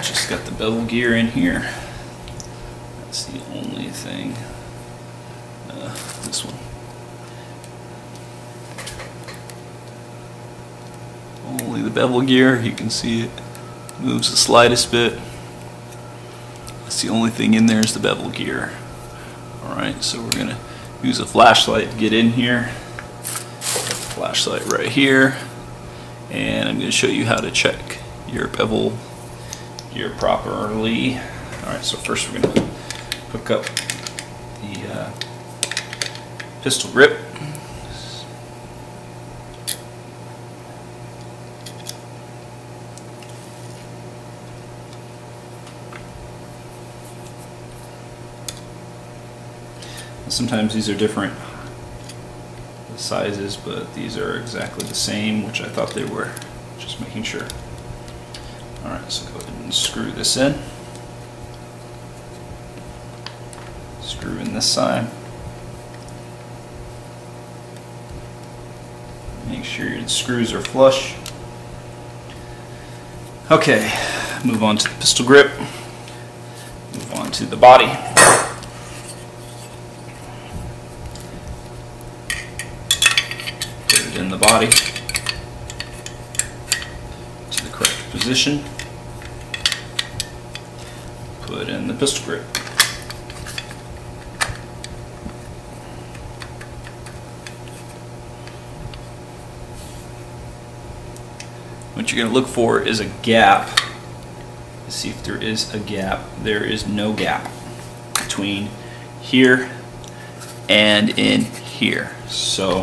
just got the bevel gear in here. That's the only thing. This one. Only the bevel gear. You can see it moves the slightest bit. That's the only thing in there is the bevel gear. Alright, so we're going to use a flashlight to get in here. Flashlight right here. And I'm going to show you how to check your bevel gear properly. Alright, so first we're going to hook up the pistol grip. Sometimes these are different sizes, but these are exactly the same, which I thought they were. Just making sure. Alright, so go ahead and screw this in. Screw in this side. Make sure your screws are flush. Okay, move on to the pistol grip. Move on to the body. Put it in the body to the correct position. Put in the pistol grip. What you're going to look for is a gap. See if there is a gap. There is no gap between here and in here. So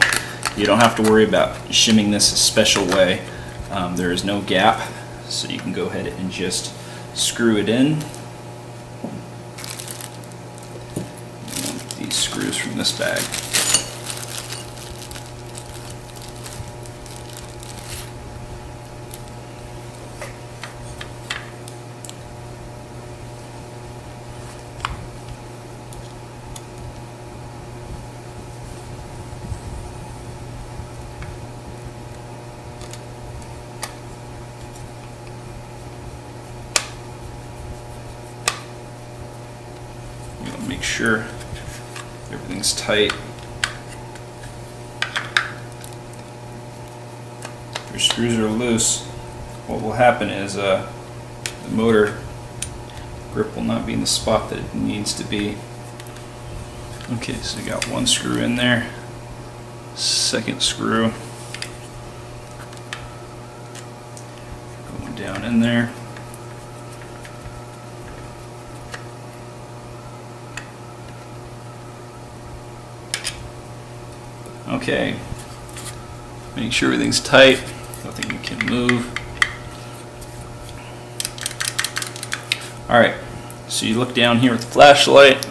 you don't have to worry about shimming this a special way. There is no gap, so you can go ahead and just screw it in. These screws from this bag. Make sure everything's tight. If your screws are loose, what will happen is the motor grip will not be in the spot that it needs to be. Okay, so you got one screw in there, second screw going down in there. Okay, make sure everything's tight, nothing can move. Alright, so you look down here with the flashlight,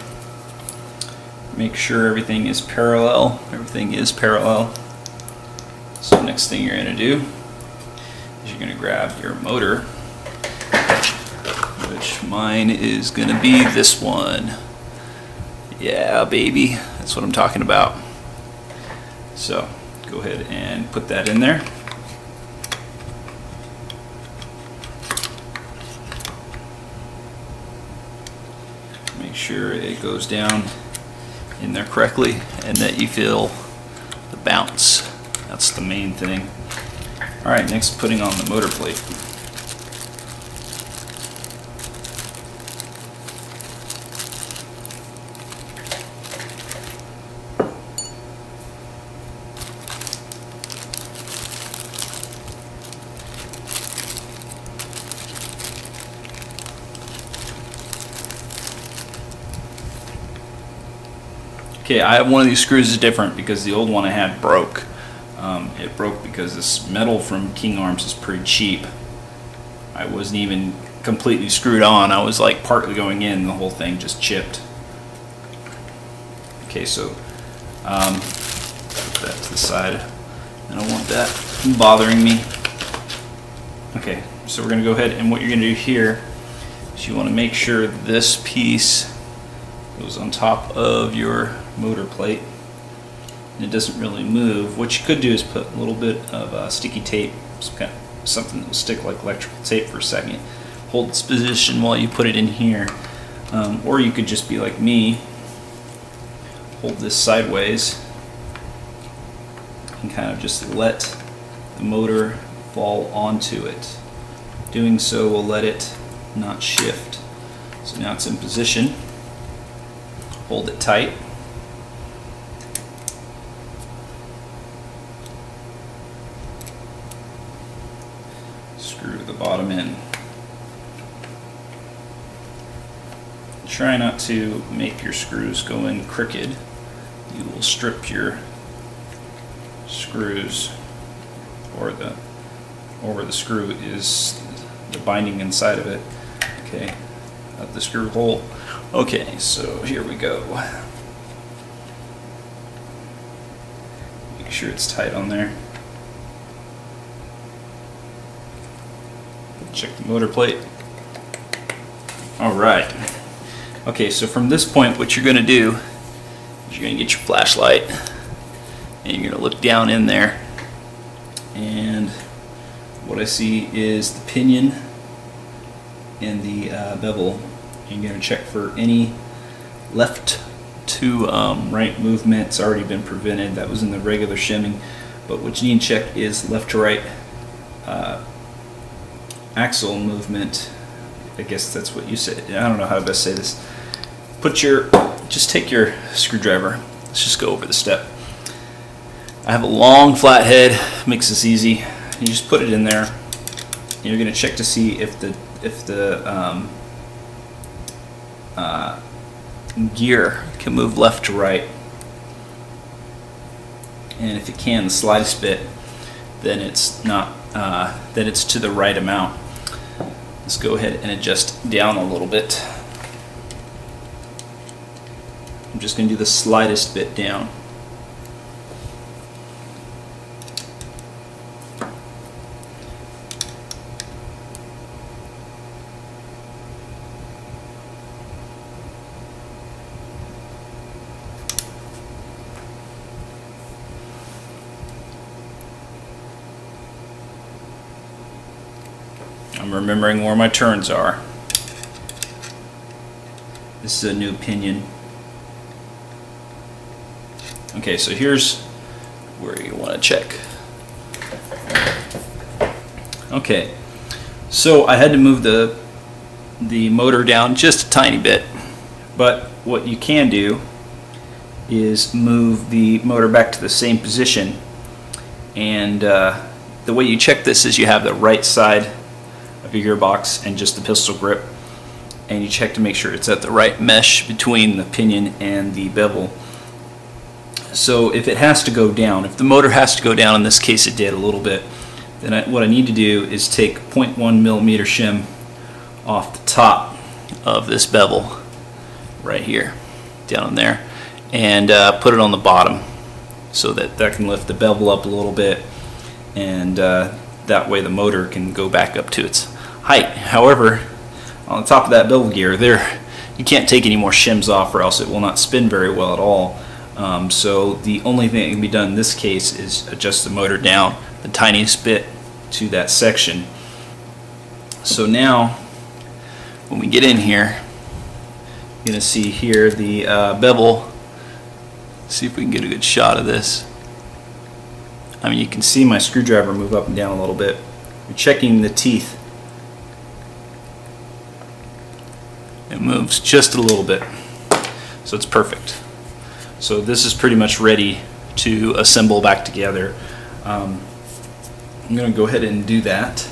make sure everything is parallel. Everything is parallel. So next thing you're going to do is you're going to grab your motor, which mine is going to be this one. Yeah, baby, that's what I'm talking about. So go ahead and put that in there. Make sure it goes down in there correctly and that you feel the bounce. That's the main thing. Alright, next putting on the motor plate. Okay, I have one of these screws is different because the old one I had broke. It broke because this metal from King Arms is pretty cheap. I wasn't even completely screwed on. I was like partly going in, the whole thing just chipped. Okay, so put that to the side. I don't want that bothering me. Okay, so we're going to go ahead and what you're going to do here is you want to make sure this piece goes on top of your motor plate and it doesn't really move. What you could do is put a little bit of sticky tape, something that will stick like electrical tape for a second, hold this position while you put it in here. Or you could just be like me, hold this sideways and kind of just let the motor fall onto it. Doing so will let it not shift. So now it's in position. Hold it tight. Screw the bottom in. Try not to make your screws go in crooked. You will strip your screws, or where the screw is, the binding inside of it. Okay, at the screw hole. Okay, so here we go. Make sure it's tight on there. Check the motor plate. All right. Okay, so from this point, what you're going to do is you're going to get your flashlight and you're going to look down in there, and what I see is the pinion and the bevel. You're going to check for any left to right movement. It's already been prevented. That was in the regular shimming, but what you need to check is left to right axle movement. I guess that's what you said. I don't know how to best say this. Just take your screwdriver. Let's just go over the step. I have a long flat head, makes this easy. You just put it in there. You're going to check to see if the gear can move left to right, and if it can, the slightest bit, then it's not. Then it's to the right amount. Let's go ahead and adjust down a little bit. I'm just going to do the slightest bit down. I'm remembering where my turns are. This is a new pinion. Okay, so here's where you want to check. Okay, so I had to move the motor down just a tiny bit, but what you can do is move the motor back to the same position, and the way you check this is you have the right side of your gearbox and just the pistol grip, and you check to make sure it's at the right mesh between the pinion and the bevel. So if it has to go down, if the motor has to go down, in this case it did a little bit, then what I need to do is take 0.1 millimeter shim off the top of this bevel right here, down in there, and put it on the bottom so that can lift the bevel up a little bit, and that way the motor can go back up to its height. However, on the top of that bevel gear there, you can't take any more shims off or else it will not spin very well at all. So the only thing that can be done in this case is adjust the motor down the tiniest bit to that section. So now when we get in here, you're going to see here the bevel. See if we can get a good shot of this. I mean, you can see my screwdriver move up and down a little bit. You're checking the teeth. It moves just a little bit, so it's perfect. So this is pretty much ready to assemble back together. I'm going to go ahead and do that.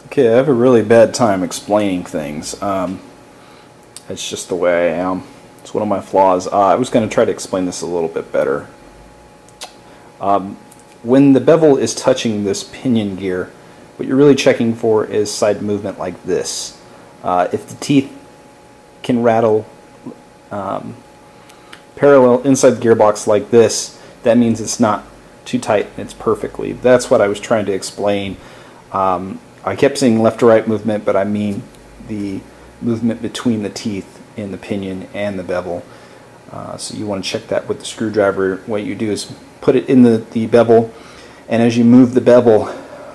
Okay, I have a really bad time explaining things. It's just the way I am. It's one of my flaws. I was going to try to explain this a little bit better. When the bevel is touching this pinion gear, what you're really checking for is side movement like this. If the teeth can rattle parallel inside the gearbox like this, that means it's not too tight and it's perfectly. That's what I was trying to explain. I kept saying left to right movement, but I mean the movement between the teeth in the pinion and the bevel. So you want to check that with the screwdriver. What you do is put it in the bevel, and as you move the bevel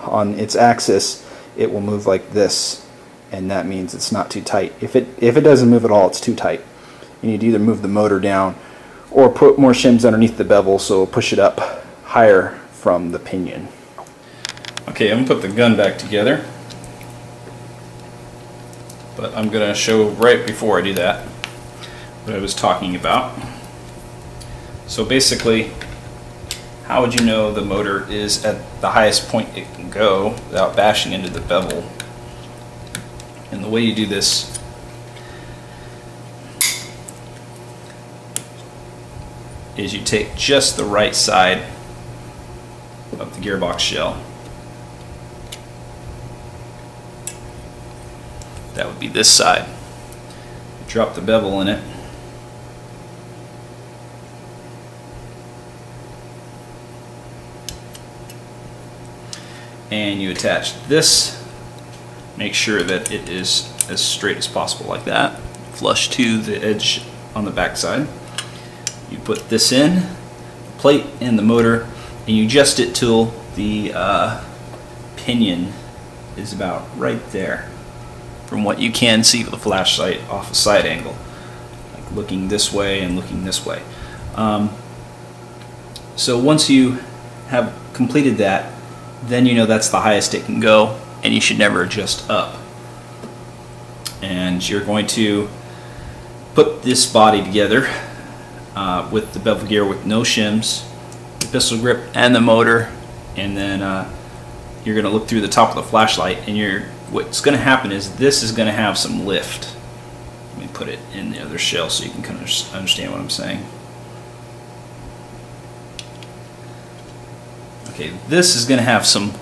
on its axis, it will move like this. and that means it's not too tight. If it doesn't move at all, it's too tight. You need to either move the motor down or put more shims underneath the bevel so it'll push it up higher from the pinion. Okay, I'm going to put the gun back together, but I'm going to show right before I do that what I was talking about. So basically, how would you know the motor is at the highest point it can go without bashing into the bevel? And the way you do this is you take just the right side of the gearbox shell. That would be this side. Drop the bevel in it. And you attach this. Make sure that it is as straight as possible, like that, flush to the edge on the back side. You put this in, the plate in the motor, and you adjust it till the pinion is about right there, from what you can see with the flashlight off a side angle, like looking this way and looking this way. So once you have completed that, then you know that's the highest it can go, and you should never adjust up. And you're going to put this body together with the bevel gear with no shims, the pistol grip, and the motor, and then you're going to look through the top of the flashlight, and what's going to happen is this is going to have some lift. Let me put it in the other shell so you can kind of understand what I'm saying. Okay, this is going to have some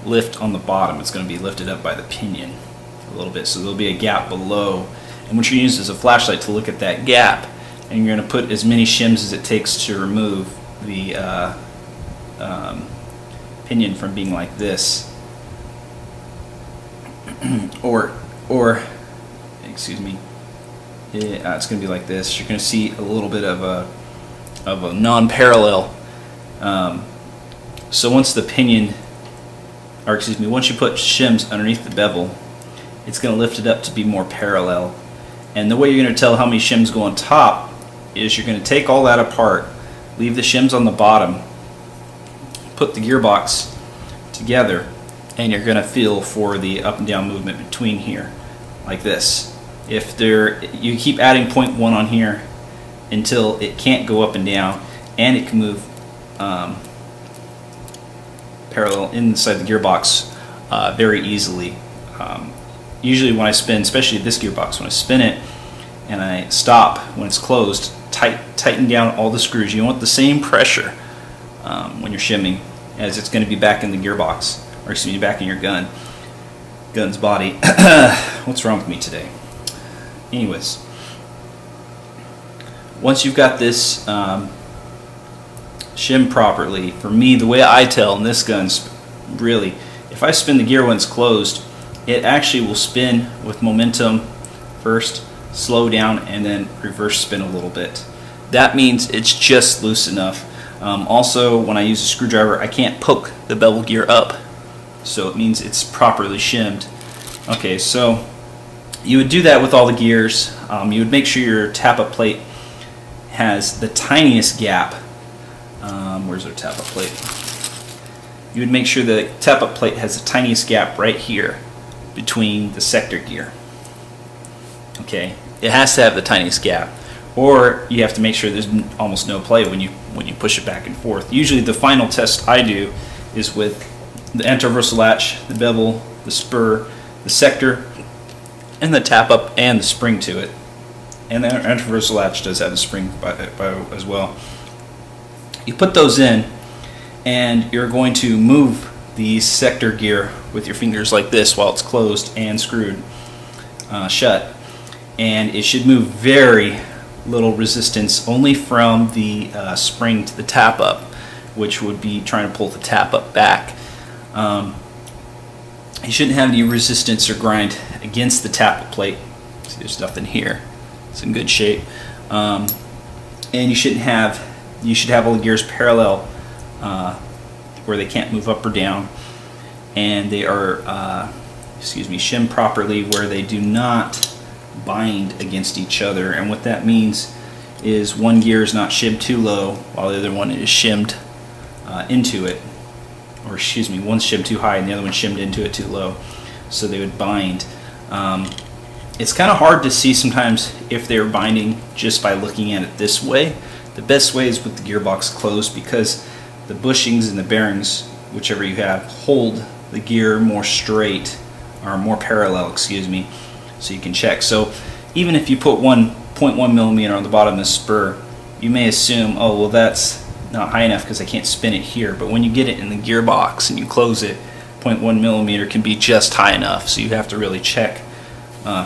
lift on the bottom. It's going to be lifted up by the pinion a little bit, so there'll be a gap below, and what you're using is a flashlight to look at that gap, and you're going to put as many shims as it takes to remove the pinion from being like this, or excuse me, it's going to be like this. You're going to see a little bit of a non-parallel. So once the pinion, or excuse me, once you put shims underneath the bevel, it's going to lift it up to be more parallel. And the way you're going to tell how many shims go on top is you're going to take all that apart, leave the shims on the bottom, put the gearbox together, and you're going to feel for the up and down movement between here, like this. If you keep adding 0.1 on here until it can't go up and down, and it can move parallel inside the gearbox very easily. Usually when I spin, especially this gearbox, when I spin it and I stop when it's closed, tighten down all the screws. You want the same pressure when you're shimming as it's going to be back in the gearbox, or excuse me, back in your gun's body. What's wrong with me today? Anyways, once you've got this shim properly, for me, the way I tell in this gun's really, if I spin the gear when it's closed, it actually will spin with momentum first, slow down, and then reverse spin a little bit. That means it's just loose enough. Also, when I use a screwdriver, I can't poke the bevel gear up, so it means it's properly shimmed. Okay, so you would do that with all the gears. You would make sure your tap-up plate has the tiniest gap. Where's our tap-up plate? You would make sure the tap-up plate has the tiniest gap right here between the sector gear. Okay, it has to have the tiniest gap, or you have to make sure there's almost no play when you push it back and forth. Usually the final test I do is with the anti-reversal latch, the bevel, the spur, the sector, and the tap-up and the spring to it. And the anti-reversal latch does have a spring as well. You put those in, and you're going to move the sector gear with your fingers like this while it's closed and screwed shut, and it should move very little resistance, only from the spring to the tap up, which would be trying to pull the tap up back. You shouldn't have any resistance or grind against the tap up plate. See, there's nothing here. It's in good shape, and you should have all the gears parallel where they can't move up or down, and they are shim properly where they do not bind against each other. And what that means is one gear is not shimmed too low while the other one is shimmed into it, or excuse me, one's shimmed too high and the other one's shimmed into it too low, so they would bind. It's kind of hard to see sometimes if they're binding just by looking at it this way. The best way is with the gearbox closed, because the bushings and the bearings, whichever you have, hold the gear more straight, or more parallel, excuse me, so you can check. So even if you put 1.1 millimeter on the bottom of the spur, you may assume, oh well, that's not high enough because I can't spin it here. But when you get it in the gearbox and you close it, 0.1 millimeter can be just high enough, so you have to really check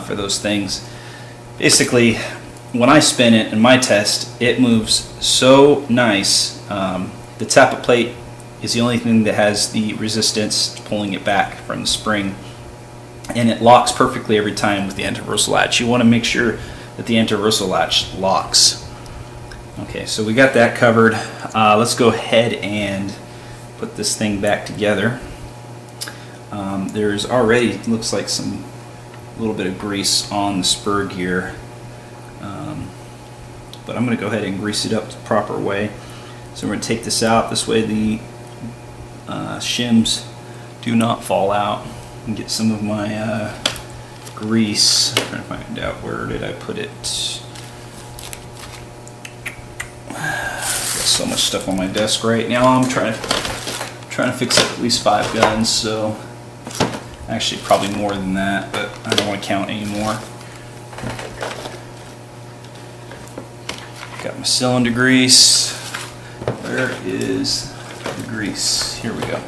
for those things. Basically, when I spin it in my test, it moves so nice. The tappet plate is the only thing that has the resistance pulling it back from the spring, and it locks perfectly every time with the anti-reversal latch. You want to make sure that the anti-reversal latch locks. Okay, so we got that covered. Let's go ahead and put this thing back together. There's already, looks like, a little bit of grease on the spur gear, but I'm going to go ahead and grease it up the proper way. So we're going to take this out. This way the shims do not fall out. And get some of my grease. I'm trying to find out, where did I put it? Got so much stuff on my desk right now. I'm trying to fix up at least 5 guns, so actually probably more than that, but I don't want to count anymore. Got my cylinder grease. Where is the grease? Here we go.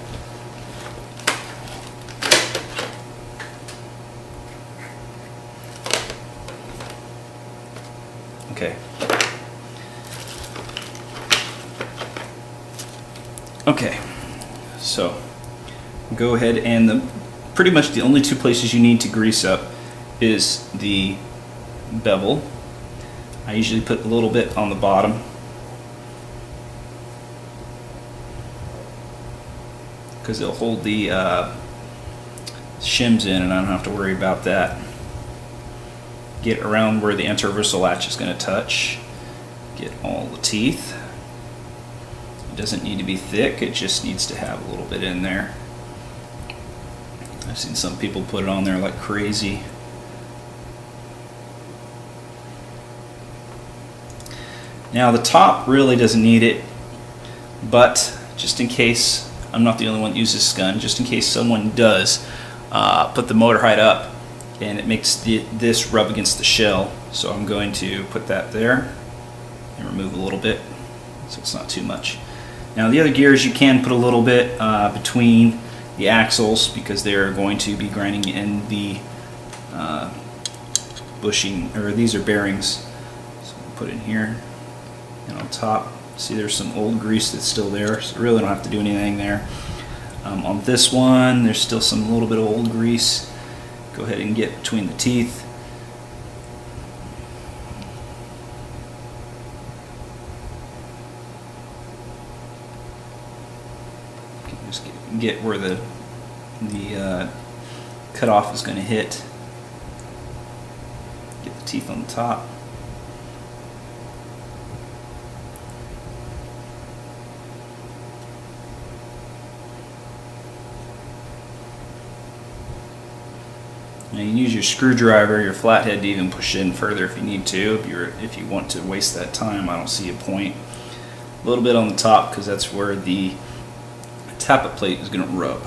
Okay. Okay. So go ahead, and pretty much the only 2 places you need to grease up is the bevel. I usually put a little bit on the bottom, because it'll hold the shims in and I don't have to worry about that. Get around where the anti-reversal latch is going to touch. Get all the teeth. It doesn't need to be thick, it just needs to have a little bit in there. I've seen some people put it on there like crazy. Now the top really doesn't need it, but just in case, I'm not the only one that uses this gun, just in case someone does put the motor height up and it makes this rub against the shell, so I'm going to put that there and remove a little bit so it's not too much. Now the other gears you can put a little bit between the axles, because they're going to be grinding in the bushing, or these are bearings, so we'll put in here. And on top, see there's some old grease that's still there, so really don't have to do anything there. On this one, there's still some little bit of old grease. Go ahead and get between the teeth. Just get where the cutoff is going to hit. Get the teeth on the top. Now you can use your screwdriver, your flathead, to even push in further if you need to. If you want to waste that time, I don't see a point. A little bit on the top, because that's where the tappet plate is going to rub.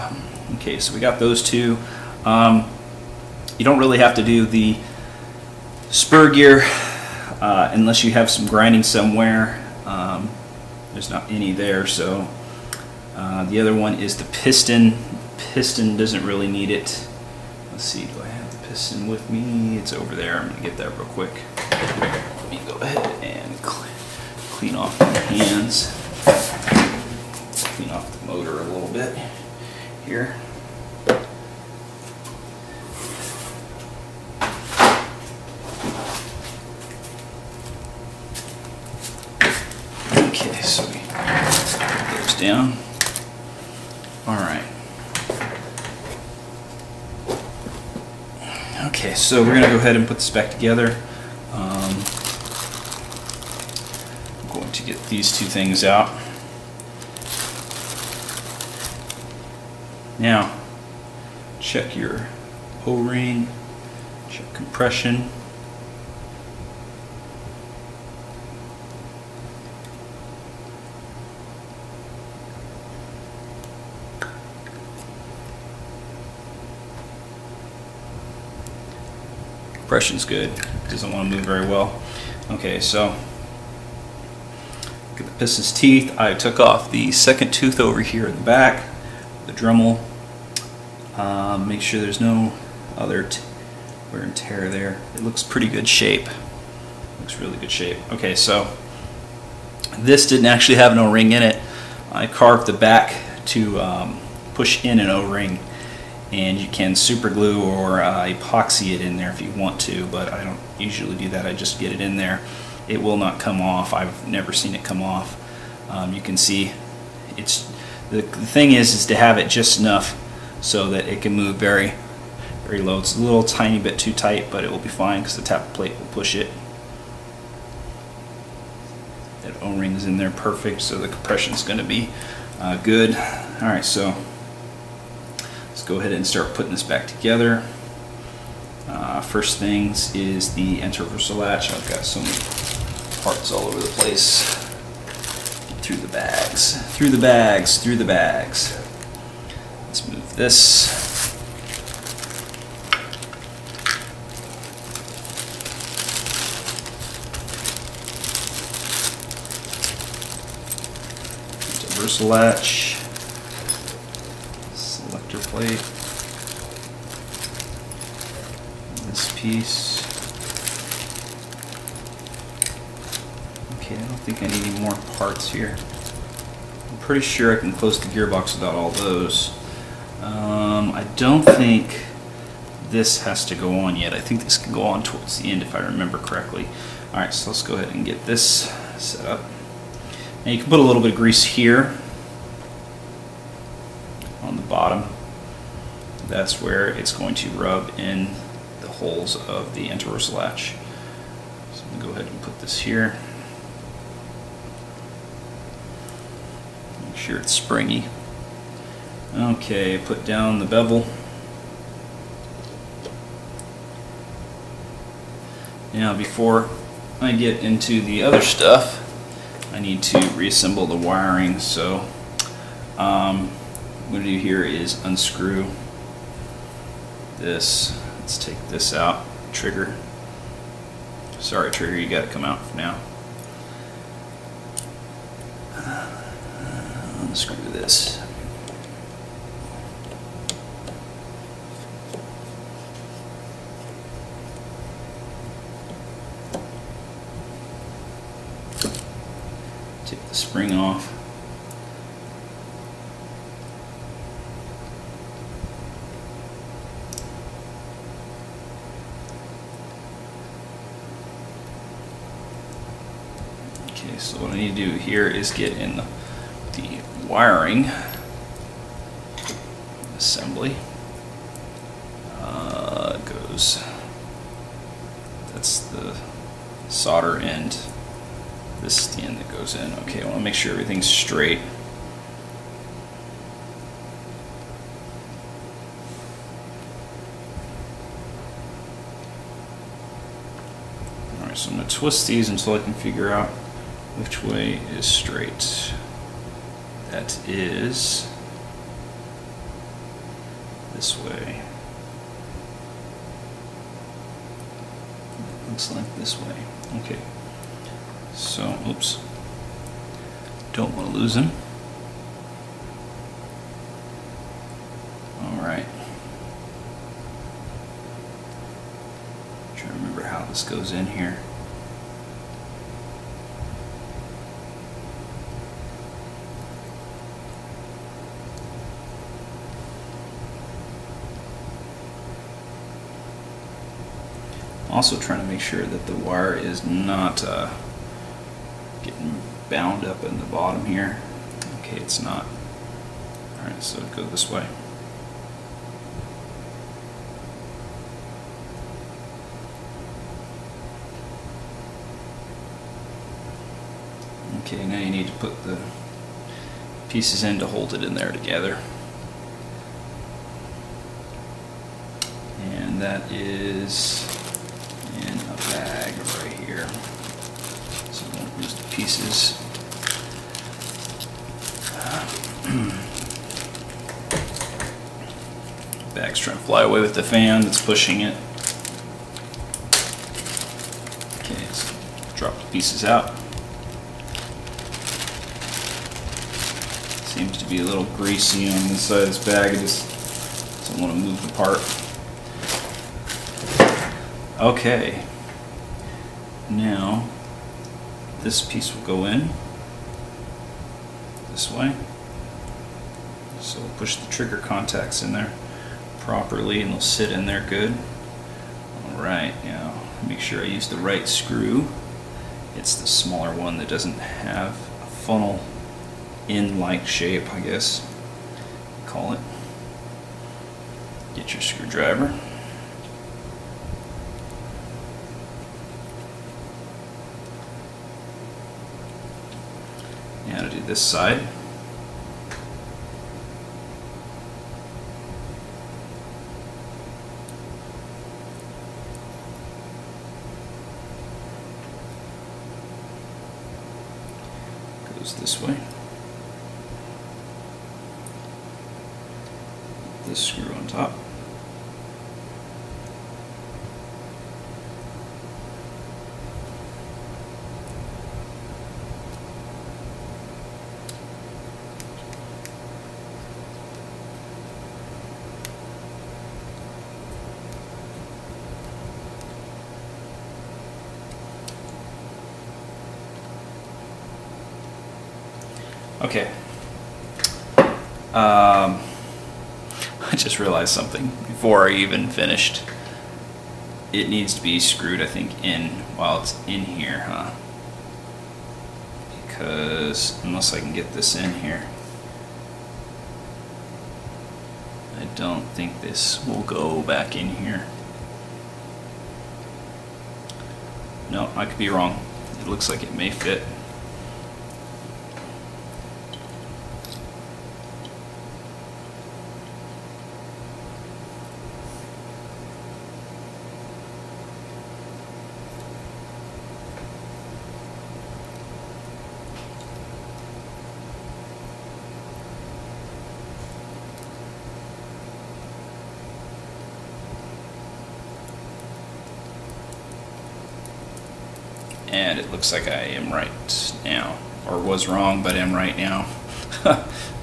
Okay, so we got those 2. You don't really have to do the spur gear unless you have some grinding somewhere. There's not any there, so the other one is the piston. Piston doesn't really need it. Let's see, do I have the piston with me? It's over there. I'm going to get that real quick. Let me go ahead and clean off my hands. Clean off the motor a little bit here. Okay, so we put those down. All right. Okay, so we're going to go ahead and put this back together. I'm going to get these two things out. Now, check your O-ring, check compression. Compression's good, doesn't want to move very well. Okay, so look at the piston's teeth. I took off the second tooth over here in the back, the Dremel. Make sure there's no other wear and tear there. It looks pretty good shape. Looks really good shape. Okay, so this didn't actually have an O-ring in it. I carved the back to push in an O-ring. And you can super glue or epoxy it in there if you want to, but I don't usually do that. I just get it in there. It will not come off. I've never seen it come off. You can see it's the thing is to have it just enough so that it can move very, very low. It's a little tiny bit too tight, but it will be fine because the tappet plate will push it. That O-ring is in there perfect, so the compression is going to be good. All right, so let's go ahead and start putting this back together. First things is the anti-reversal latch. I've got so many parts all over the place. Through the bags, through the bags, through the bags. Let's move this. Anti-reversal latch. Selector plate. This piece. Okay, I don't think I need any more parts here. I'm pretty sure I can close the gearbox without all those. I don't think this has to go on yet. I think this can go on towards the end if I remember correctly. Alright, so let's go ahead and get this set up. Now you can put a little bit of grease here on the bottom. That's where it's going to rub in the holes of the anti-reversal latch. So I'm going to go ahead and put this here. Make sure it's springy. Okay, put down the bevel. Now before I get into the other stuff, I need to reassemble the wiring. So what I'm going to do here is unscrew this. Let's take this out. Trigger. Sorry, trigger, you got to come out for now. Unscrew this. Take the spring off. Okay, so what I need to do here is get in the wiring assembly. Goes. That's the solder end. This is the end that goes in. Okay, I want to make sure everything's straight. Alright, so I'm going to twist these until I can figure out which way is straight. That is this way. Looks like this way. Okay. So, oops. Don't want to lose him. Alright. Trying to remember how this goes in here. Also trying to make sure that the wire is not getting bound up in the bottom here. Okay, it's not. Alright, so go this way. Okay, now you need to put the pieces in to hold it in there together. And that is in a bag right here. So I'm going to use the pieces. Bag's trying to fly away with the fan that's pushing it. Okay, let's drop the pieces out. Seems to be a little greasy on the side of this bag. I just don't want to move the part. Okay, now this piece will go in this way. So we'll push the trigger contacts in there properly and they'll sit in there good. Alright, now make sure I use the right screw. It's the smaller one that doesn't have a funnel in-like shape, I guess call it. Get your screwdriver. Now to do this side. Goes this way. This screw on top. Okay. I just realized something before I even finished. It needs to be screwed, I think, in while it's in here, huh? Because unless I can get this in here, I don't think this will go back in here. No, I could be wrong. It looks like it may fit. And it looks like I am right now, or was wrong, but am right now.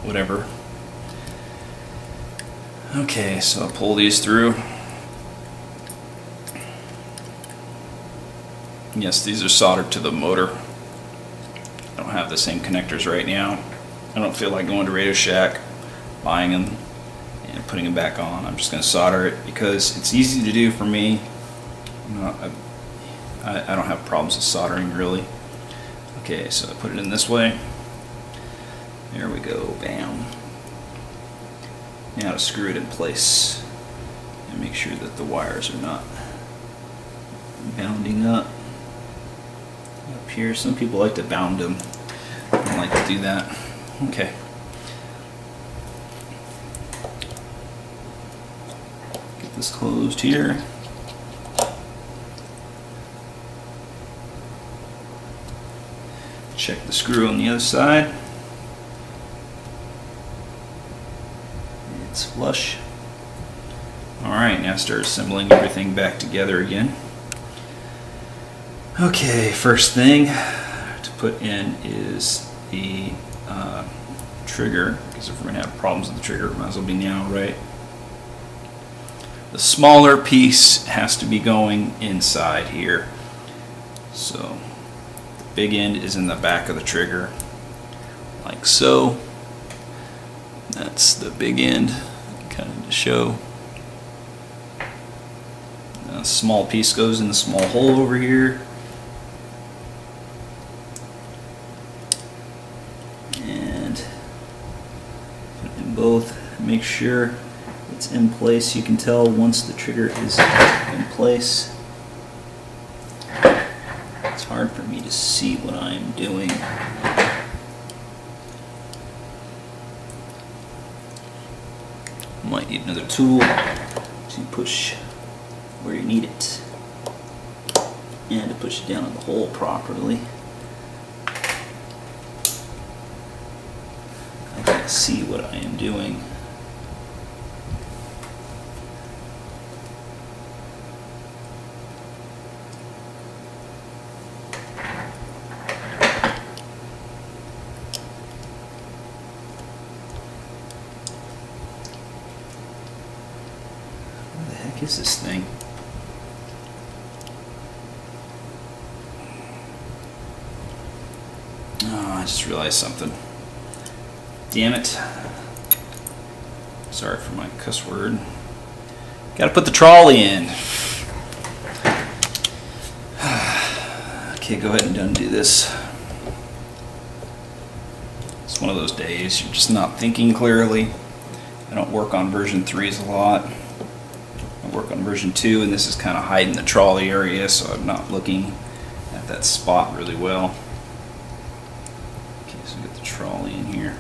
Whatever. Okay, so I'll pull these through. Yes, these are soldered to the motor. I don't have the same connectors right now. I don't feel like going to Radio Shack, buying them, and putting them back on. I'm just going to solder it because it's easy to do for me. I don't have problems with soldering, really. Okay, so I put it in this way. There we go, bam. Now to screw it in place and make sure that the wires are not bounding up here. Some people like to bound them. I don't like to do that. Okay. Get this closed here. Check the screw on the other side. It's flush. Alright, now start assembling everything back together again. Okay, first thing to put in is the trigger, because if we're going to have problems with the trigger, it might as well be now, right? The smaller piece has to be going inside here. So big end is in the back of the trigger, like so. That's the big end, kind of to show. A small piece goes in the small hole over here. And put in both, make sure it's in place. You can tell once the trigger is in place. It's hard for me to see what I'm doing. Might need another tool to push where you need it and to push it down in the hole properly. I can't see what I am doing. What the heck is this thing? Oh, I just realized something. Damn it. Sorry for my cuss word. Gotta put the trolley in. Okay, go ahead and undo this. It's one of those days you're just not thinking clearly. I don't work on version 3s a lot. I work on version 2, and this is kind of hiding the trolley area, so I'm not looking at that spot really well. Okay, so we got the trolley in here.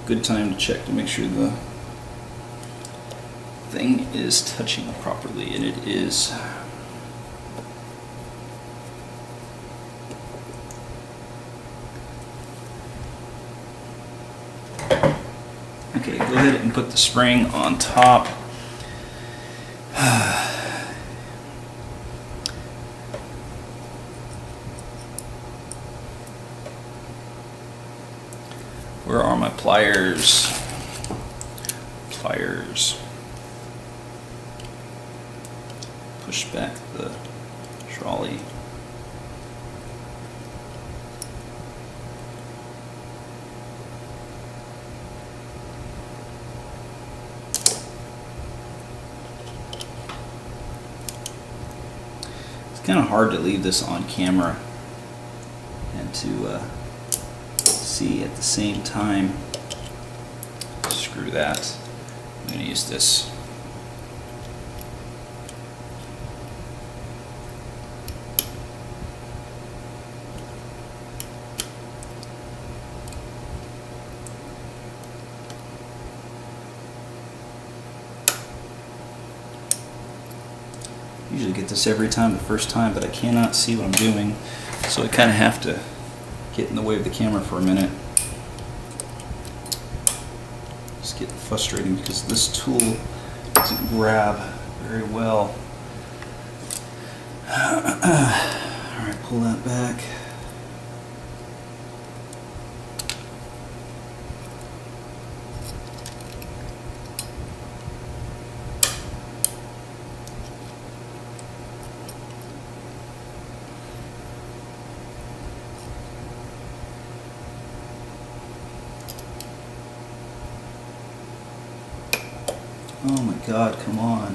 Good time to check to make sure the thing is touching properly, and it is. Okay, go ahead and put the spring on top. Where are my pliers? Pliers. Push back the trolley. It's kind of hard to leave this on camera and to see at the same time. Screw that. I'm going to use this. Usually get this every time the first time, but I cannot see what I'm doing, so I kind of have to get in the way of the camera for a minute. It's getting frustrating because this tool doesn't grab very well. Alright, pull that back. Oh my God, come on.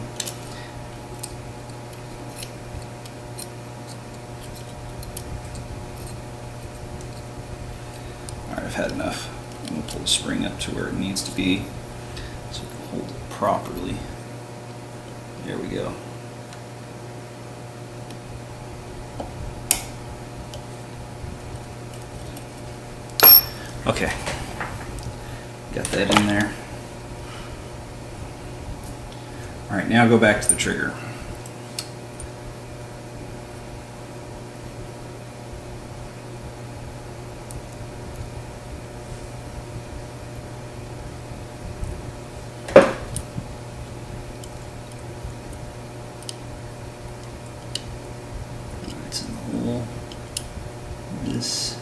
Alright, I've had enough. I'm going to pull the spring up to where it needs to be so we can hold it properly. There we go. Okay. Got that in there. Alright, now go back to the trigger. It's in the hole. This.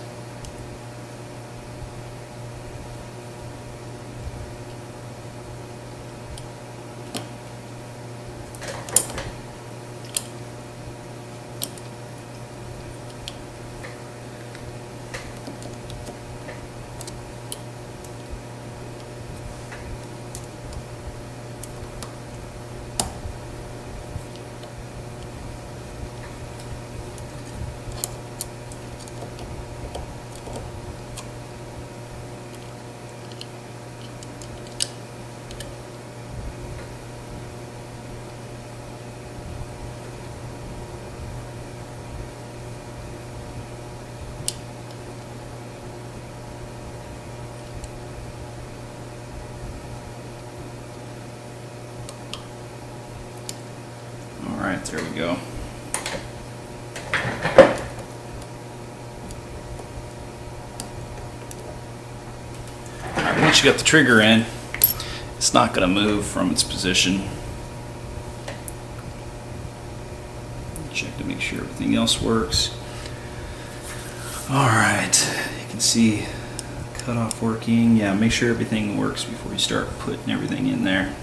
Alright, there we go. Alright, once you got the trigger in, it's not going to move from its position. Check to make sure everything else works. Alright, you can see cutoff working. Yeah, make sure everything works before you start putting everything in there.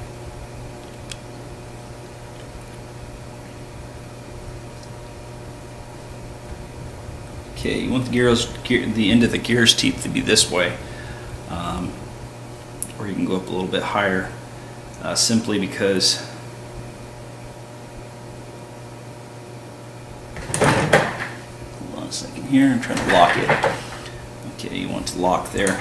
Okay, you want the end of the gear's teeth to be this way, or you can go up a little bit higher, simply because hold on a second here, I'm trying to lock it. Okay, you want to lock there.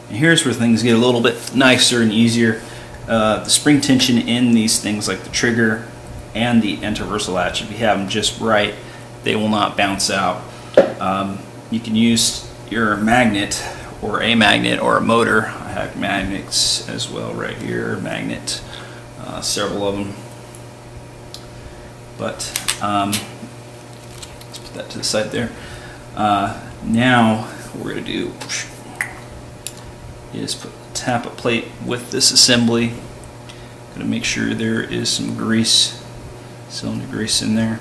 And here's where things get a little bit nicer and easier. The spring tension in these things like the trigger and the anti-reversal latch, if you have them just right, they will not bounce out. You can use your magnet or a motor. I have magnets as well right here, magnet, several of them. But let's put that to the side there. Now what we're going to do is tap a plate with this assembly. Going to make sure there is some grease, cylinder grease in there,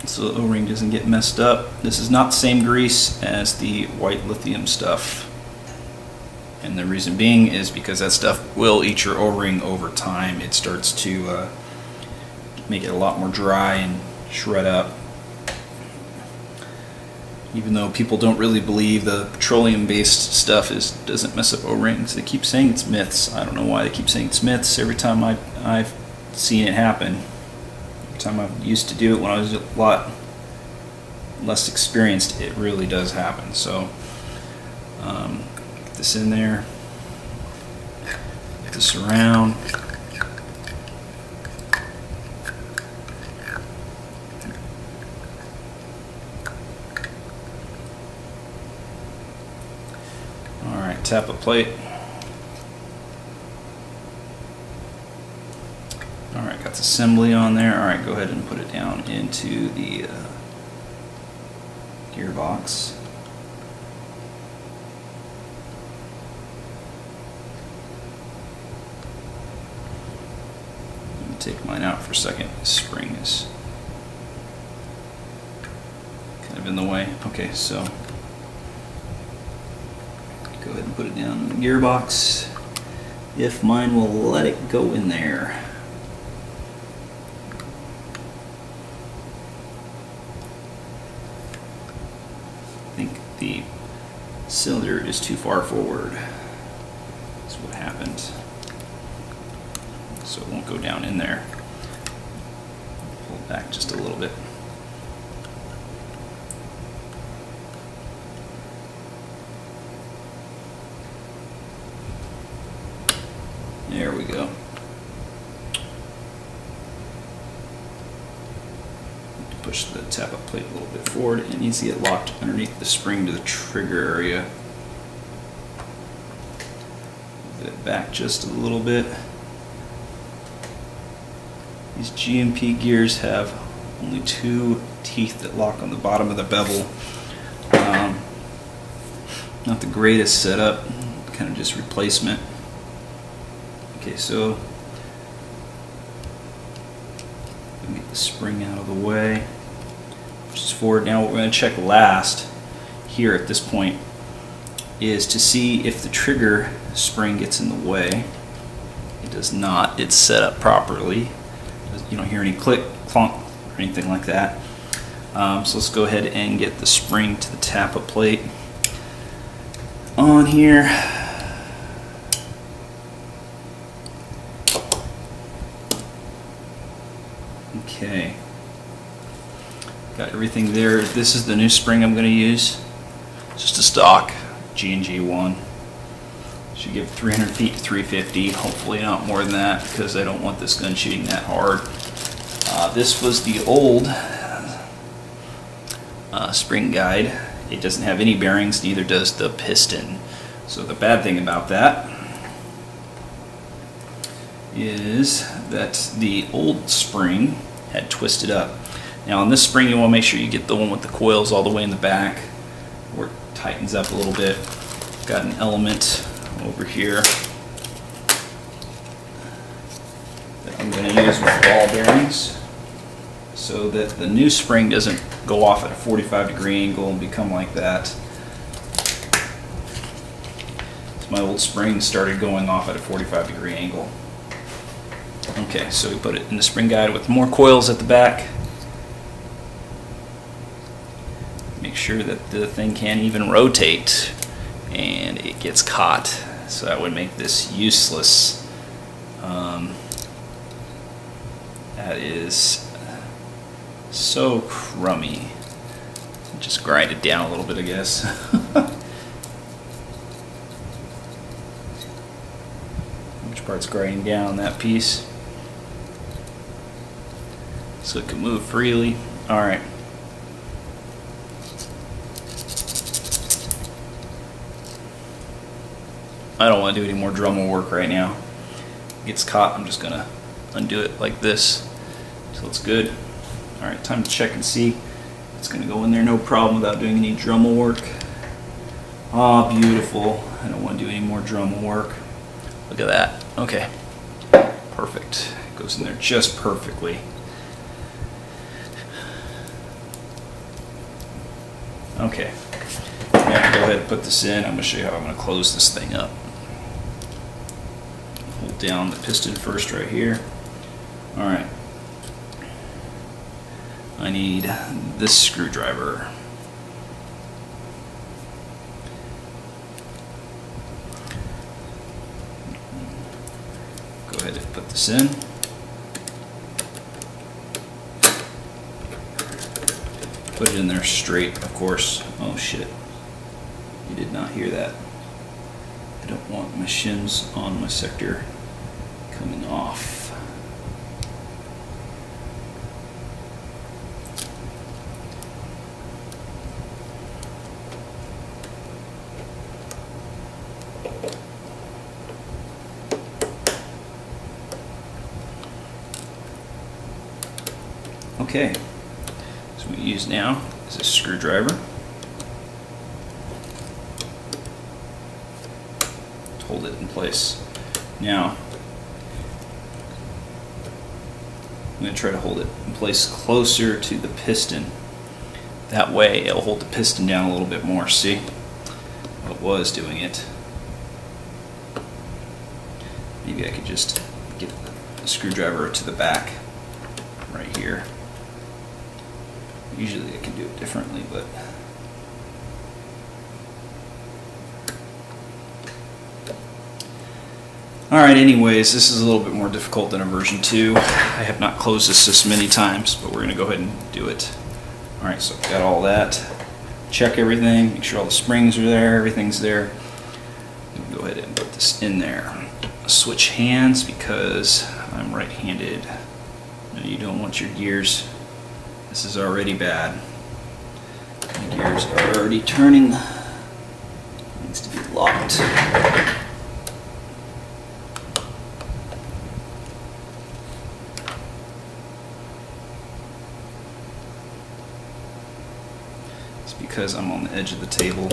so the O-ring doesn't get messed up. This is not the same grease as the white lithium stuff, and the reason being is because that stuff will eat your O-ring over time. It starts to make it a lot more dry and shred up. Even though people don't really believe the petroleum-based stuff doesn't mess up O-rings, they keep saying it's myths. I don't know why they keep saying it's myths. Every time I've seen it happen, every time I used to do it when I was a lot less experienced, it really does happen. So get this in there, get this around. Alright, tap a plate. Alright, got the assembly on there. Alright, go ahead and put it down into the gearbox. Let me take mine out for a second. The spring is kind of in the way. Okay, so go ahead and put it down in the gearbox, if mine will let it go in there. I think the cylinder is too far forward. That's what happened. So it won't go down in there. Pull it back just a little bit. There we go. Push the tap-up plate a little bit forward. It needs to get locked underneath the spring to the trigger area. Move it back just a little bit. These GMP gears have only 2 teeth that lock on the bottom of the bevel. Not the greatest setup, kind of just replacement. Okay, so get the spring out of the way, push this forward. Now what we're going to check last here at this point is to see if the trigger spring gets in the way. It does not. It's set up properly. You don't hear any click, clunk, or anything like that. So let's go ahead and get the spring to the tap-up plate on here. Okay, got everything there. This is the new spring I'm going to use. Just a stock G&G one. Should give 300 feet to 350, hopefully not more than that, because I don't want this gun shooting that hard. This was the old spring guide. It doesn't have any bearings, neither does the piston. So the bad thing about that is that the old spring had twisted up. Now on this spring you want to make sure you get the one with the coils all the way in the back where it tightens up a little bit. Got an element over here that I'm going to use with ball bearings so that the new spring doesn't go off at a 45-degree angle and become like that. So my old spring started going off at a 45-degree angle. Okay, so we put it in the spring guide with more coils at the back. Make sure that the thing can't even rotate and it gets caught. So that would make this useless. That is so crummy. Just grind it down a little bit, I guess. Which part's grinding down? That piece. So it can move freely. Alright. I don't want to do any more Dremel work right now. If it gets caught, I'm just going to undo it like this until it's good. Alright, time to check and see. It's going to go in there no problem without doing any Dremel work. Ah, beautiful. I don't want to do any more Dremel work. Look at that. Okay. Perfect. It goes in there just perfectly. Okay. I'm going to go ahead and put this in. I'm going to show you how I'm going to close this thing up. Hold down the piston first right here. Alright. I need this screwdriver. Go ahead and put this in. Put it in there straight, of course. Oh shit. You did not hear that. I don't want my shims on my sector coming off. Okay, so what we use now is a screwdriver to hold it in place. Now, I'm going to try to hold it in place closer to the piston. That way it'll hold the piston down a little bit more. See? It was doing it. Maybe I could just get the screwdriver to the back right here. Usually I can do it differently, but alright, anyways, this is a little bit more difficult than a version 2. I have not closed this many times, but we're going to go ahead and do it. Alright, so I've got all that. Check everything, make sure all the springs are there, everything's there. Go ahead and put this in there. Switch hands because I'm right-handed. No, you don't want your gears. This is already bad. The gears are already turning. It needs to be locked. It's because I'm on the edge of the table.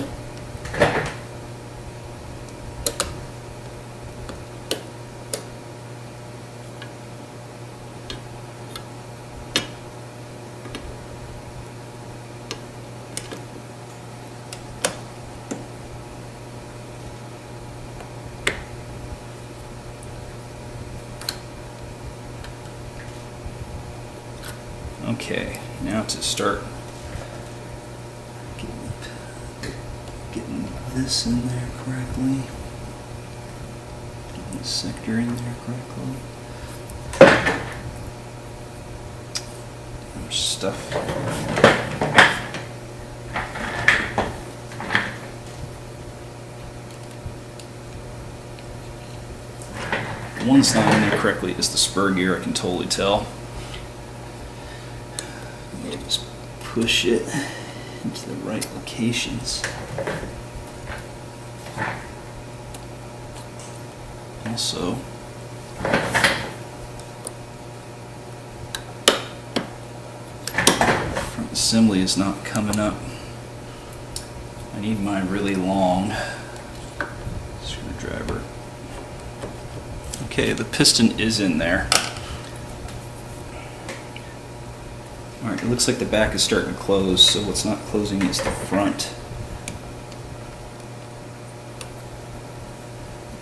Okay, now to start getting this in there correctly, getting the sector in there correctly. There's stuff. The one that's not in there correctly is the spur gear, I can totally tell. Just push it into the right locations. Also, assembly is not coming up. I need my really long screwdriver. Okay, the piston is in there. Alright, it looks like the back is starting to close, so what's not closing is the front.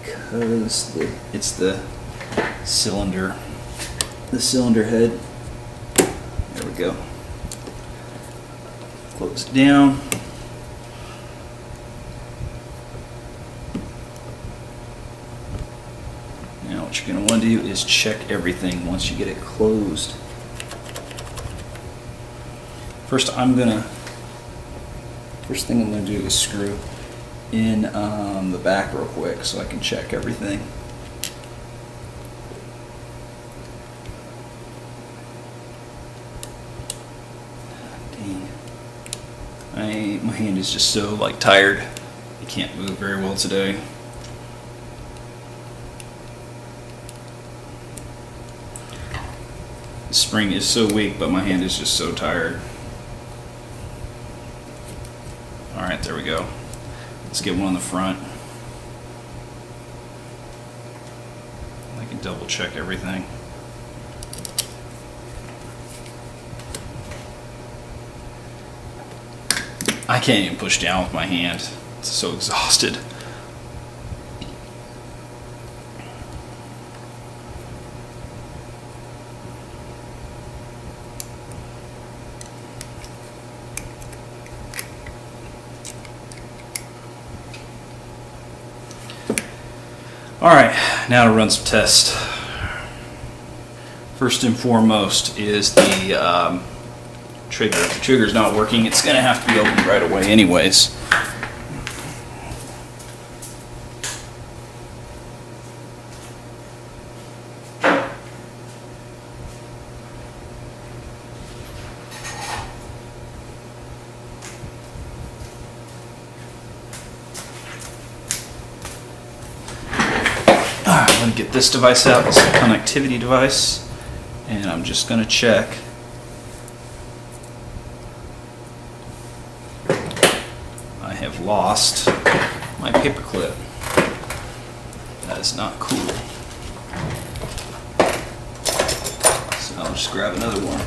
Because it's the cylinder head. There we go. Close it down. Now what you're going to want to do is check everything once you get it closed. First thing I'm going to do is screw in the back real quick so I can check everything. Dang. My hand is just so tired. I can't move very well today. The spring is so weak, but my hand is just so tired. Alright, there we go. Let's get one on the front. I can double check everything. I can't even push down with my hand. It's so exhausted. Alright, now to run some tests. First and foremost is the trigger. If the trigger's not working, it's going to have to be opened right away anyways. I'm going to get this device out. It's a connectivity device, and I'm just going to check. I have lost my paper clip. That is not cool. So I'll just grab another one.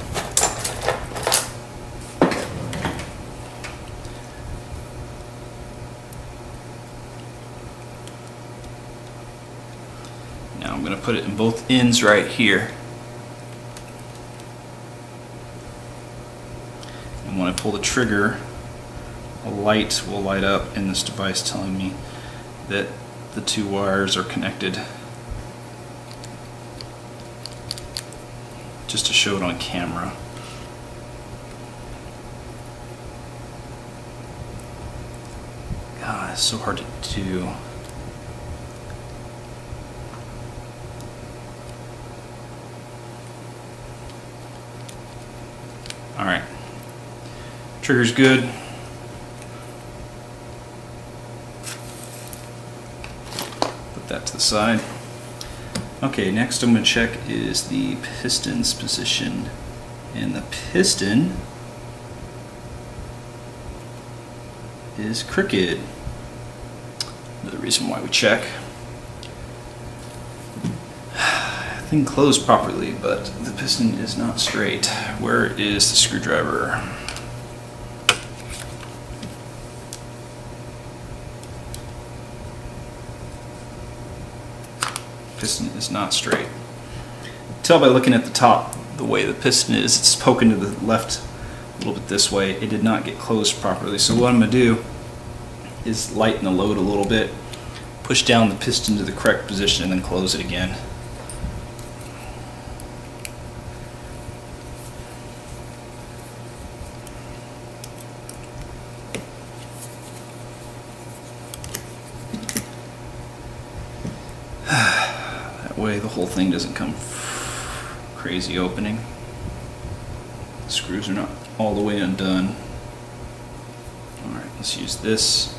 Now I'm going to put it in both ends right here. And when I pull the trigger, a light will light up in this device telling me that the two wires are connected. Just to show it on camera. God, it's so hard to do. Alright, trigger's good. Put that to the side. Okay, next I'm going to check is the piston's position. And the piston is crooked. Another reason why we check. Thing closed properly, but the piston is not straight. Where is the screwdriver? Piston is not straight. Tell by looking at the top the way the piston is. It's poking to the left a little bit this way. It did not get closed properly. So what I'm going to do is lighten the load a little bit, push down the piston to the correct position, and then close it again. That way the whole thing doesn't come crazy opening. The screws are not all the way undone. Alright, let's use this.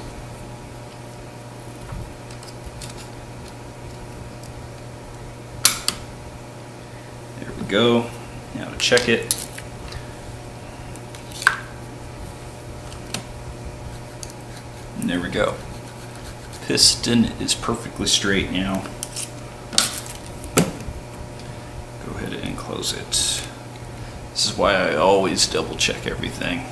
There we go. Now to check it. And there we go. Piston is perfectly straight now. Go ahead and close it. This is why I always double check everything.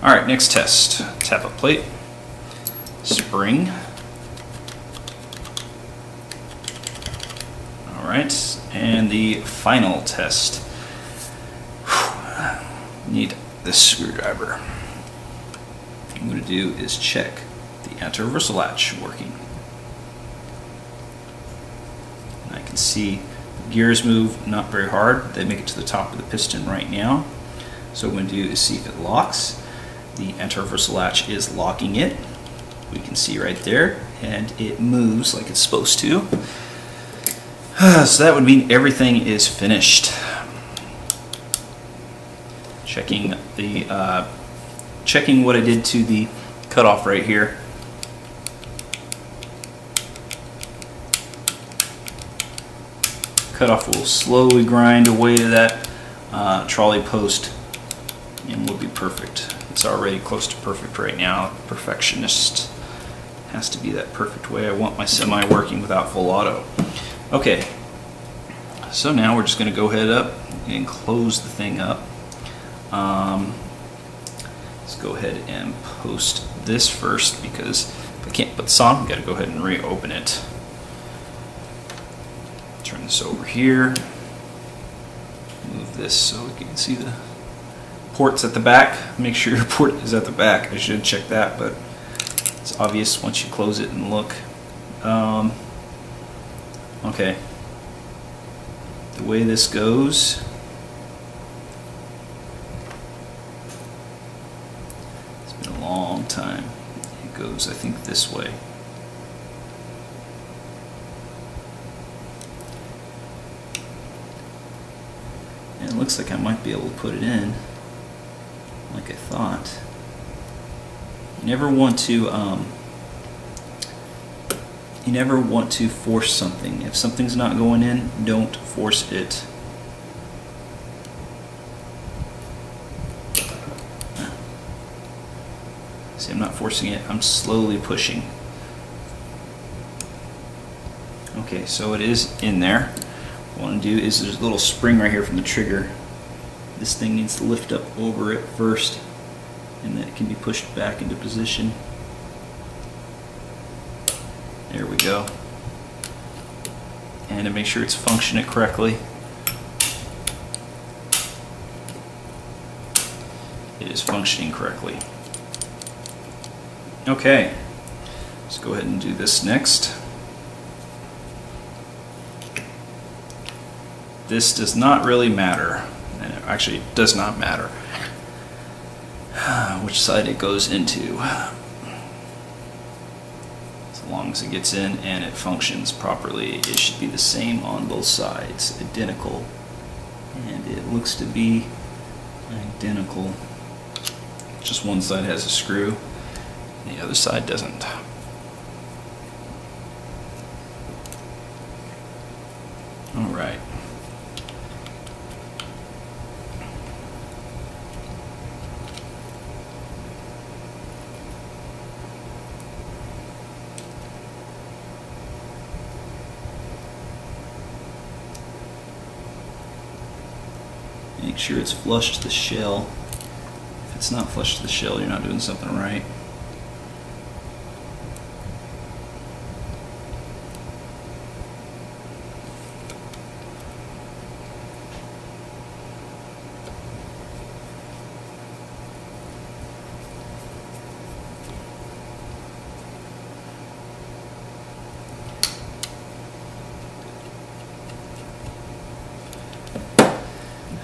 Alright, next test. Tap a plate, spring. Alright, and the final test. Need this screwdriver. What I'm going to do is check the anti-reversal latch working. And I can see the gears move not very hard. They make it to the top of the piston right now. So what I'm going to do is see if it locks. The anti-reversal latch is locking it. We can see right there, and it moves like it's supposed to. So that would mean everything is finished. Checking what I did to the cutoff right here. Cutoff will slowly grind away to that trolley post and will be perfect. It's already close to perfect right now. Perfectionist has to be that perfect way. I want my semi working without full auto. Okay, so now we're just going to go ahead up and close the thing up. Let's go ahead and post this first, because if I can't put this on, I've got to go ahead and reopen it. Turn this over here. Move this so we can see the ports at the back. Make sure your port is at the back. I should check that, but it's obvious once you close it and look. Okay. The way this goes, it's been a long time. It goes, I think, this way. And it looks like I might be able to put it in like I thought. You never want to force something. If something's not going in, don't force it. See, I'm not forcing it, I'm slowly pushing. Okay, so it is in there. What I want to do is, there's a little spring right here from the trigger. This thing needs to lift up over it first, and then it can be pushed back into position. There we go. And to make sure it's functioning correctly, it is functioning correctly. Okay, let's go ahead and do this next. This does not really matter, and it actually does not matter which side it goes into, as long as it gets in and it functions properly. It should be the same on both sides, identical, and it looks to be identical. Just one side has a screw, and the other side doesn't. All right. Make sure it's flush to the shell. If it's not flush to the shell, you're not doing something right.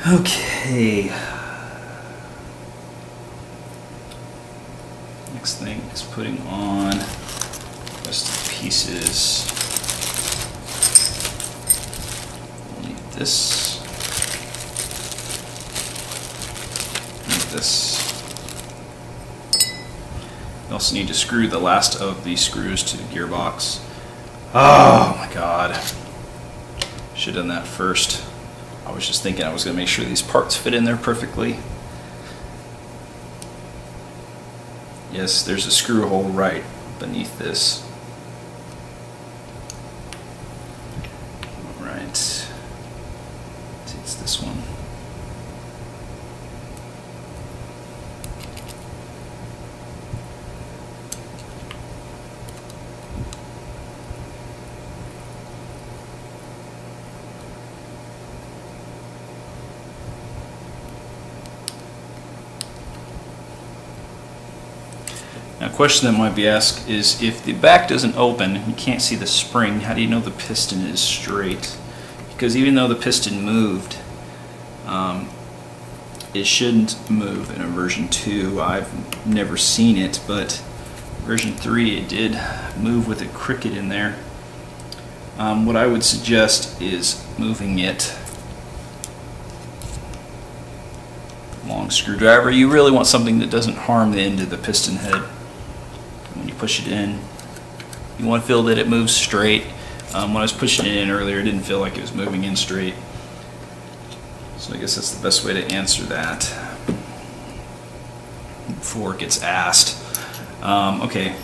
Okay. Next thing is putting on the rest of the pieces. We'll need this. Need this. You also need to screw the last of the screws to the gearbox. Oh my god. Should have done that first. I was just thinking I was going to make sure these parts fit in there perfectly. Yes, there's a screw hole right beneath this. Alright. It's this one. Now, a question that might be asked is, if the back doesn't open, you can't see the spring, how do you know the piston is straight? Because even though the piston moved, it shouldn't move in a version 2. I've never seen it, but version 3 it did move with a cricket in there. What I would suggest is moving it. Long screwdriver. You really want something that doesn't harm the end of the piston head. When you push it in, you want to feel that it moves straight. When I was pushing it in earlier, it didn't feel like it was moving in straight. So I guess that's the best way to answer that before it gets asked. Okay.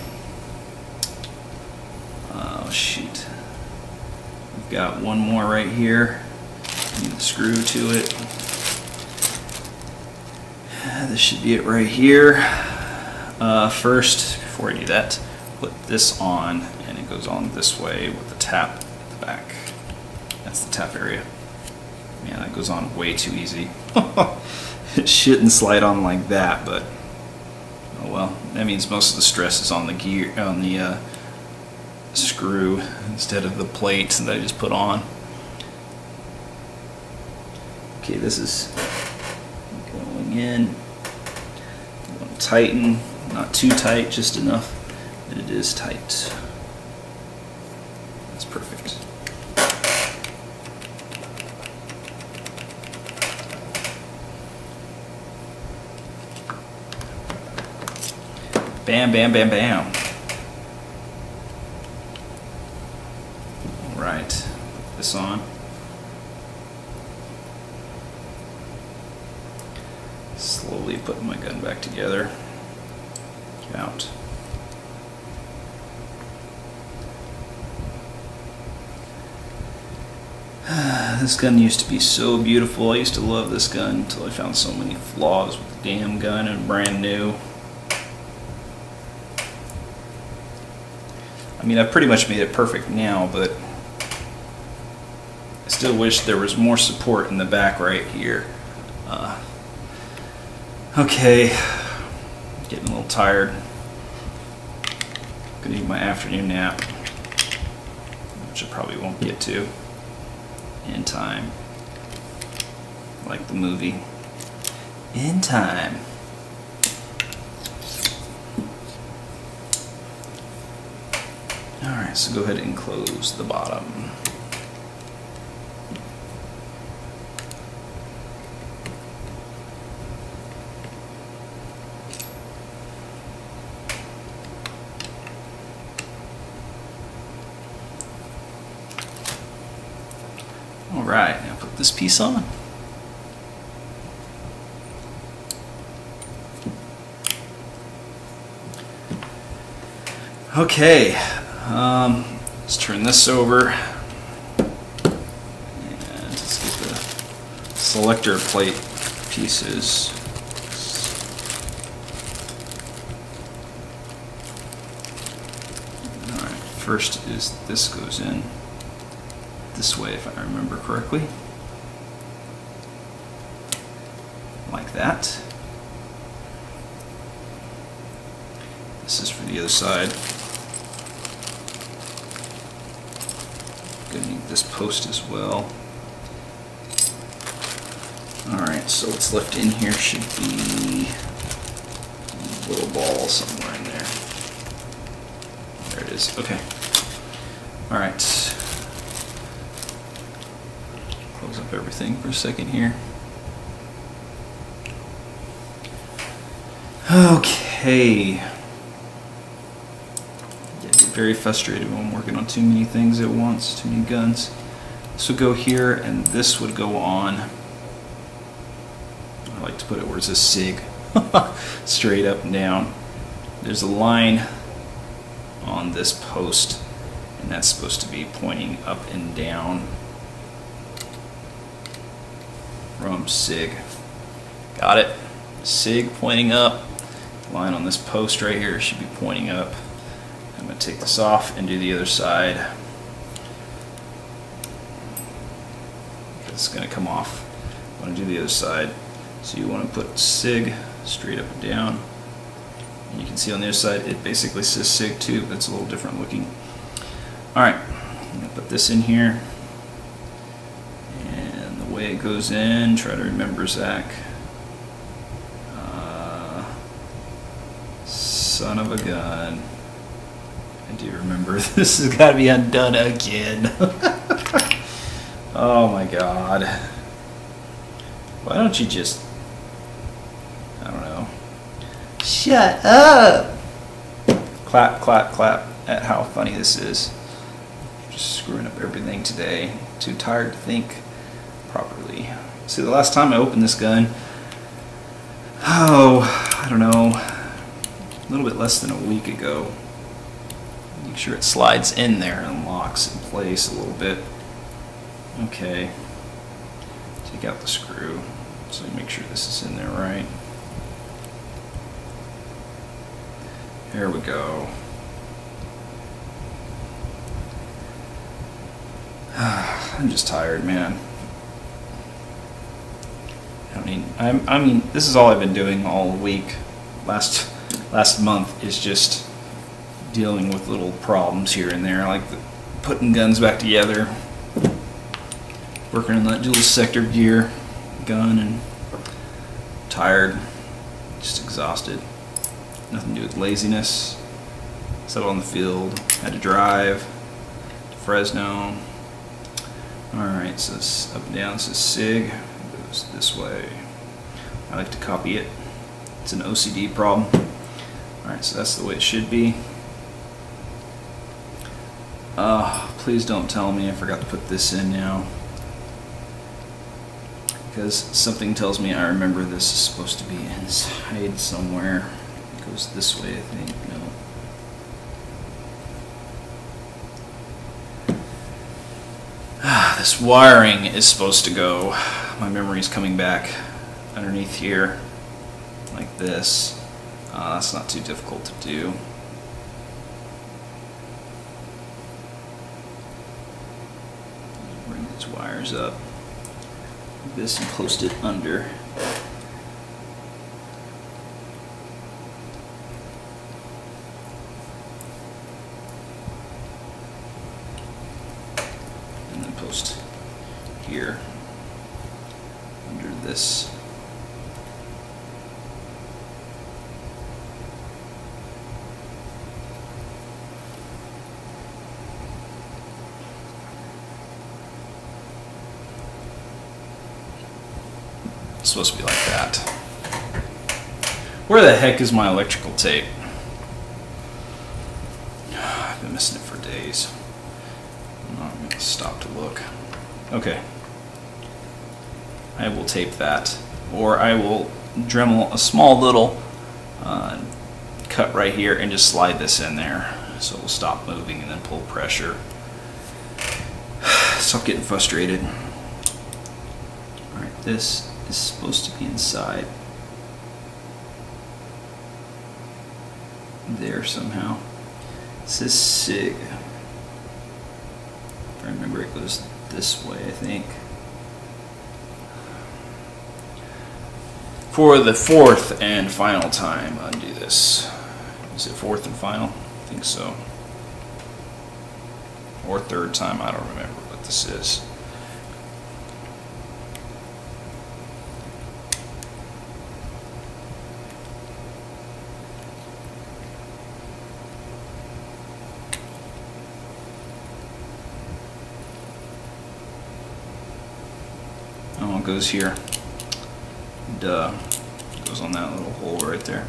Oh shoot. We've got one more right here. Need the screw to it. This should be it right here. First, before I do that, put this on, and it goes on this way with the tap at the back. That's the tap area. Man, that goes on way too easy. It shouldn't slide on like that, but oh well. That means most of the stress is on the gear, on the screw instead of the plate that I just put on. Okay, this is going in. You want to tighten, not too tight, just enough that it is tight. That's perfect. Bam, bam, bam, bam. All right, put this on. Slowly putting my gun back together. Get out. This gun used to be so beautiful. I used to love this gun until I found so many flaws with the damn gun, and brand new. I mean, I've pretty much made it perfect now, but I still wish there was more support in the back right here. Okay, getting a little tired. Gonna need my afternoon nap, which I probably won't get to in time. Like the movie, In Time. Alright, so go ahead and close the bottom. Alright, now put this piece on. Okay, let's turn this over, and let's get the selector plate pieces. Alright, first is this goes in this way, if I remember correctly, like that. This is for the other side. Gonna need this post as well. Alright, so what's left in here should be a little ball somewhere in there. There it is. Okay. Alright. Close up everything for a second here. Okay. very frustrated when I'm working on too many things at once, too many guns. This would go here, and this would go on. I like to put it where it says SIG, straight up and down. There's a line on this post, and that's supposed to be pointing up and down from SIG. Got it? SIG pointing up. The line on this post right here should be pointing up. I'm going to take this off and do the other side. It's going to come off. I want to do the other side. So you want to put SIG straight up and down. And you can see on the other side it basically says SIG too, but it's a little different looking. Alright, I'm going to put this in here. And the way it goes in, try to remember, Zach. Son of a gun. I do remember this has got to be undone again. Oh my god. Why don't you just, I don't know. Shut up! Clap, clap, clap at how funny this is. Just screwing up everything today. Too tired to think properly. See, the last time I opened this gun, I don't know, a little bit less than a week ago. Make sure it slides in there and locks in place a little bit. Okay. Take out the screw so you make sure this is in there right. There we go. I'm just tired, man. I mean, this is all I've been doing all week. Last month is just dealing with little problems here and there, like putting guns back together, working on that dual sector gear gun, and tired, just exhausted. Nothing to do with laziness. Settled on the field, had to drive to Fresno. Alright, so this up and down, this is SIG, it goes this way. I like to copy it. It's an OCD problem. Alright, so that's the way it should be. Please don't tell me I forgot to put this in now, because something tells me I remember this is supposed to be inside somewhere. It goes this way, I think. No. This wiring is supposed to go, my memory is coming back underneath here like this. That's not too difficult to do. Bring these wires up like this and post it under. And then post here under this. It's supposed to be like that. Where the heck is my electrical tape? I've been missing it for days. I'm going to stop to look. Okay. I will tape that. Or I will Dremel a small little cut right here and just slide this in there. So it will stop moving and then pull pressure. Stop getting frustrated. Alright, this is supposed to be inside there somehow. It says SIG. If I remember, it goes this way, I think. For the fourth and final time, undo this. Is it fourth and final? I think so. Or third time, I don't remember what this is. Oh, it goes here. Duh. It goes on that little hole right there.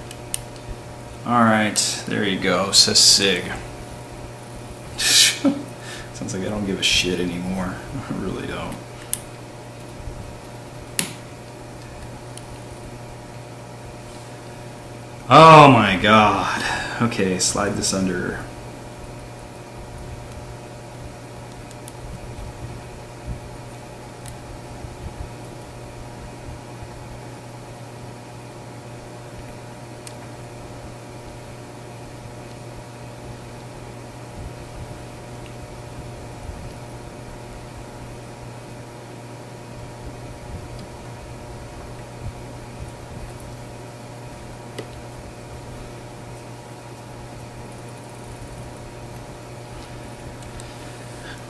Alright, there you go. It says SIG. It's like I don't give a shit anymore. I really don't. Oh my god. Okay, slide this under.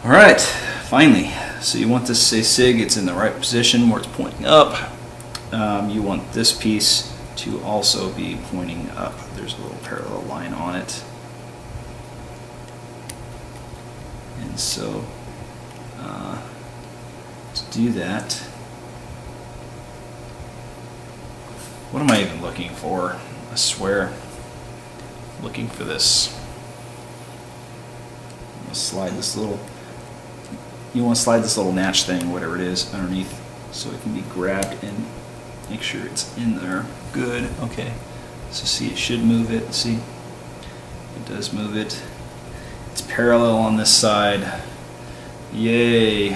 Alright, finally. So you want this to say SIG, it's in the right position where it's pointing up. You want this piece to also be pointing up. There's a little parallel line on it. And so, to do that, what am I even looking for? I swear, looking for this. I'm gonna slide this little, you want to slide this little natch thing, whatever it is, underneath so it can be grabbed and make sure it's in there. Good, okay. So see, it should move it, see? It does move it. It's parallel on this side. Yay!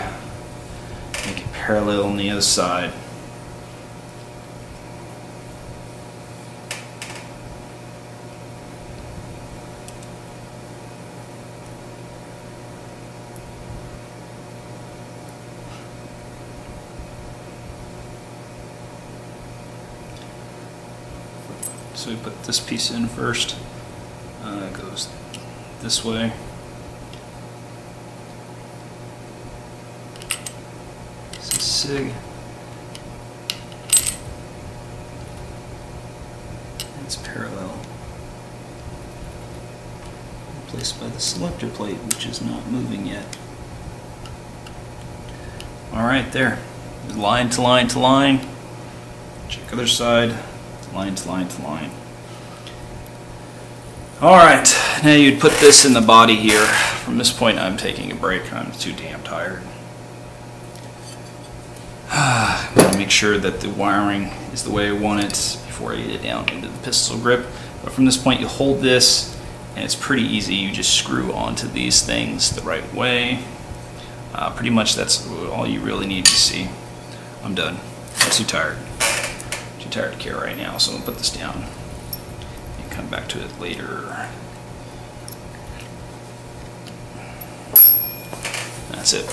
Make it parallel on the other side. So we put this piece in first. It goes this way. This is SIG. It's parallel. Replaced by the selector plate, which is not moving yet. Alright, there. Line to line to line. Check other side. Line to line to line. Alright, now you'd put this in the body here. From this point I'm taking a break. I'm too damn tired. I'm going to make sure that the wiring is the way I want it before I get it down into the pistol grip. But from this point you hold this and it's pretty easy. You just screw onto these things the right way. Pretty much that's all you really need to see. I'm done. I'm too tired. Too tired to care right now, so I'm going to put this down and come back to it later. That's it.